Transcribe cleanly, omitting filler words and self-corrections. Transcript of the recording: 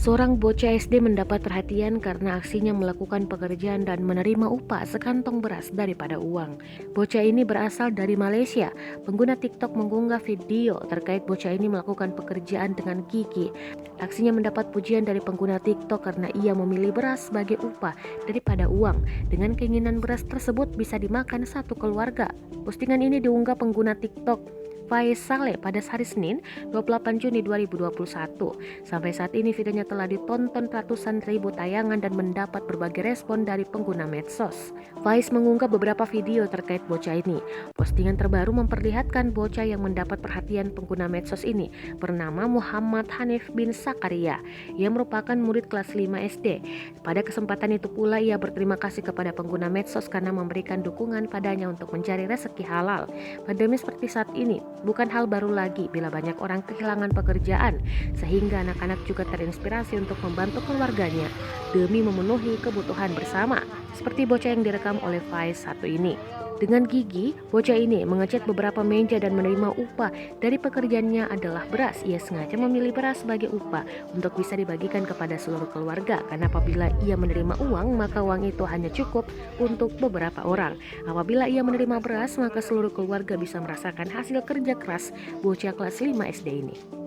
Seorang bocah SD mendapat perhatian karena aksinya melakukan pekerjaan dan menerima upah sekantong beras daripada uang. Bocah ini berasal dari Malaysia. Pengguna TikTok mengunggah video terkait bocah ini melakukan pekerjaan dengan gigi. Aksinya mendapat pujian dari pengguna TikTok karena ia memilih beras sebagai upah daripada uang. Dengan keinginan beras tersebut bisa dimakan satu keluarga. Postingan ini diunggah pengguna TikTok Faiz Saleh pada hari Senin 28 Juni 2021. Sampai saat ini videonya telah ditonton ratusan ribu tayangan dan mendapat berbagai respon dari pengguna medsos. Faiz mengunggah beberapa video terkait bocah ini. Postingan terbaru memperlihatkan bocah yang mendapat perhatian pengguna medsos ini bernama Muhammad Hanif bin Sakaria yang merupakan murid kelas 5 SD. Pada kesempatan itu pula ia berterima kasih kepada pengguna medsos karena memberikan dukungan padanya untuk mencari rezeki halal. Pandemi seperti saat ini bukan hal baru lagi bila banyak orang kehilangan pekerjaan, sehingga anak-anak juga terinspirasi untuk membantu keluarganya demi memenuhi kebutuhan bersama, seperti bocah yang direkam oleh Faiz satu ini. Dengan gigi, bocah ini mengecat beberapa meja dan menerima upah dari pekerjaannya adalah beras. Ia sengaja memilih beras sebagai upah untuk bisa dibagikan kepada seluruh keluarga, karena apabila ia menerima uang, maka uang itu hanya cukup untuk beberapa orang. Apabila ia menerima beras, maka seluruh keluarga bisa merasakan hasil kerja keras bocah kelas 5 SD ini.